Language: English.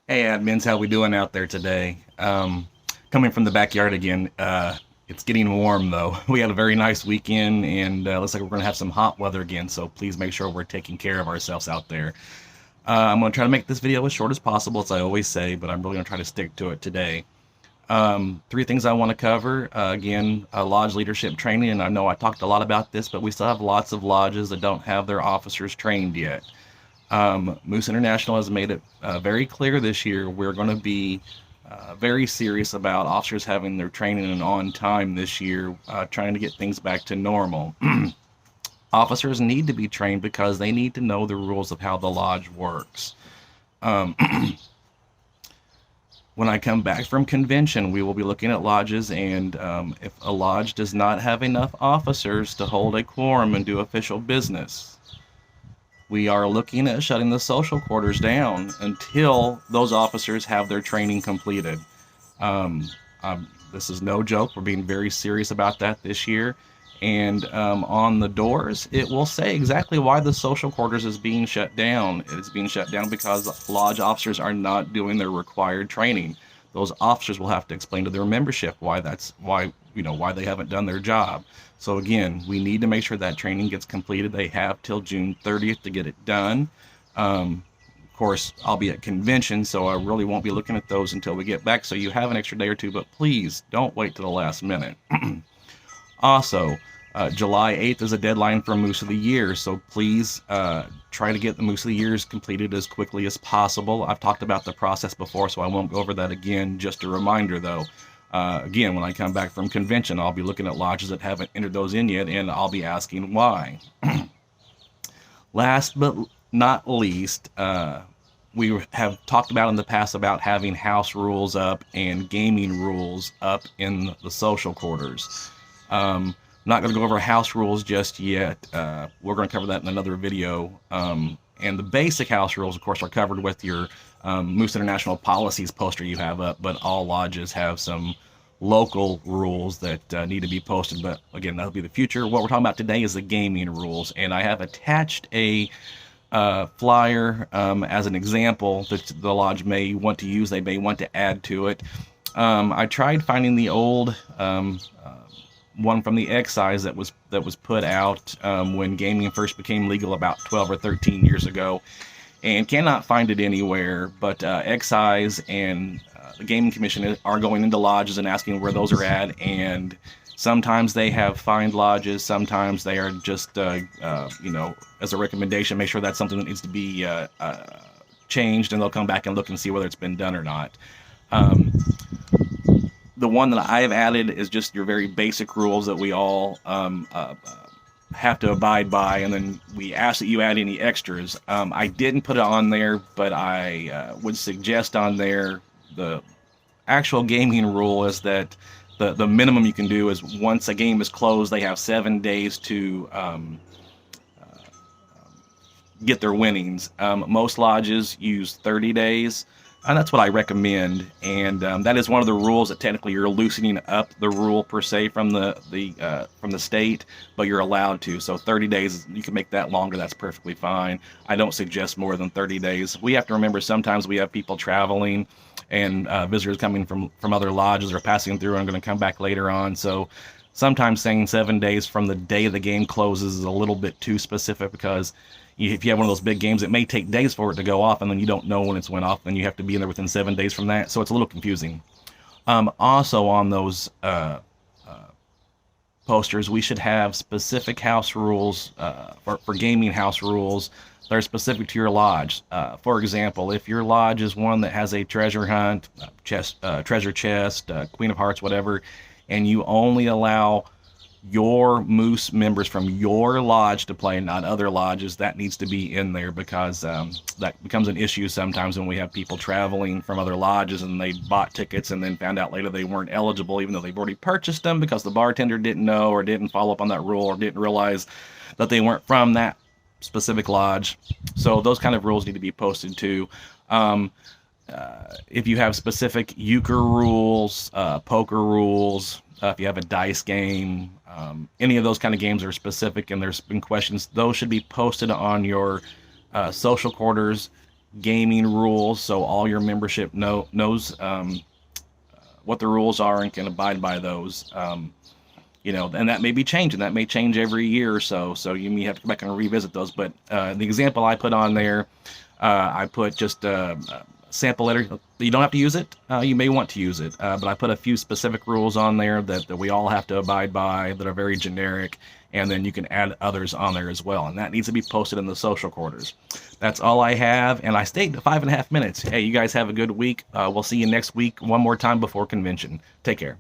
Hey admins, how we doing out there today? Coming from the backyard again. It's getting warm though. We had a very nice weekend, and looks like we're going to have some hot weather again. So please make sure we're taking care of ourselves out there. I'm going to try to make this video as short as possible, as I always say, but I'm really going to try to stick to it today. Three things I want to cover. Again, lodge leadership training, and I know I talked a lot about this, but we still have lots of lodges that don't have their officers trained yet. Moose International has made it very clear this year we're going to be very serious about officers having their training and on time this year, trying to get things back to normal. Officers need to be trained because they need to know the rules of how the lodge works. Um, when I come back from convention, we will be looking at lodges, and if a lodge does not have enough officers to hold a quorum and do official business, we are looking at shutting the social quarters down until those officers have their training completed. Um, this is no joke. We're being very serious about that this year. And on the doors, it will say exactly why the social quarters is being shut down. It's being shut down because lodge officers are not doing their required training. Those officers will have to explain to their membership why they haven't done their job. So again, we need to make sure that training gets completed. They have till June 30th to get it done. Of course, I'll be at convention, so I really won't be looking at those until we get back. So you have an extra day or two, but please don't wait to the last minute. Also, July 8th is a deadline for Moose of the Year, so please try to get the Moose of the Years completed as quickly as possible. I've talked about the process before, so I won't go over that again. Just a reminder, though. Again, when I come back from convention, I'll be looking at lodges that haven't entered those in yet, and I'll be asking why. Last but not least, we have talked about in the past about having house rules up and gaming rules up in the social quarters. Not going to go over house rules just yet. We're going to cover that in another video. And the basic house rules, of course, are covered with your Moose International policies poster you have up, but all lodges have some local rules that need to be posted. But again, that'll be the future. What we're talking about today is the gaming rules, and I have attached a flyer as an example that the lodge may want to use. They may want to add to it. I tried finding the old one from the excise that was put out when gaming first became legal about 12 or 13 years ago, and cannot find it anywhere. But excise and the gaming commission are going into lodges and asking where those are at, and sometimes they have fined lodges, sometimes they are just as a recommendation, make sure that's something that needs to be changed, and they'll come back and look and see whether it's been done or not. The one that I have added is just your very basic rules that we all have to abide by, and then we ask that you add any extras. I didn't put it on there, but I would suggest on there the actual gaming rule is that the minimum you can do is once a game is closed, they have 7 days to get their winnings. Most lodges use 30 days. And that's what I recommend, and that is one of the rules that technically you're loosening up the rule per se from the state, but you're allowed to. So 30 days, you can make that longer. That's perfectly fine. I don't suggest more than 30 days. We have to remember sometimes we have people traveling and visitors coming from other lodges or passing through and going to come back later on. So sometimes saying 7 days from the day the game closes is a little bit too specific, because if you have one of those big games, it may take days for it to go off, and then you don't know when it's went off, and you have to be in there within 7 days from that. So it's a little confusing. Also, on those posters, we should have specific house rules for gaming house rules that are specific to your lodge. For example, if your lodge is one that has a treasure hunt, treasure chest, Queen of Hearts, whatever, and you only allow your Moose members from your lodge to play, not other lodges, that needs to be in there, because that becomes an issue sometimes when we have people traveling from other lodges and they bought tickets and then found out later they weren't eligible, even though they've already purchased them, because the bartender didn't know or didn't follow up on that rule or didn't realize that they weren't from that specific lodge. So those kind of rules need to be posted too. If you have specific euchre rules, poker rules, if you have a dice game, any of those kind of games are specific and there's been questions, those should be posted on your social quarters gaming rules, so all your membership knows what the rules are and can abide by those. And that may be changing. That may change every year or so. So you may have to go back and revisit those. But the example I put on there, I put just a sample letter. You don't have to use it. You may want to use it. But I put a few specific rules on there that we all have to abide by that are very generic. And then you can add others on there as well. And that needs to be posted in the social quarters. That's all I have. And I stayed 5.5 minutes. Hey, you guys have a good week. We'll see you next week one more time before convention. Take care.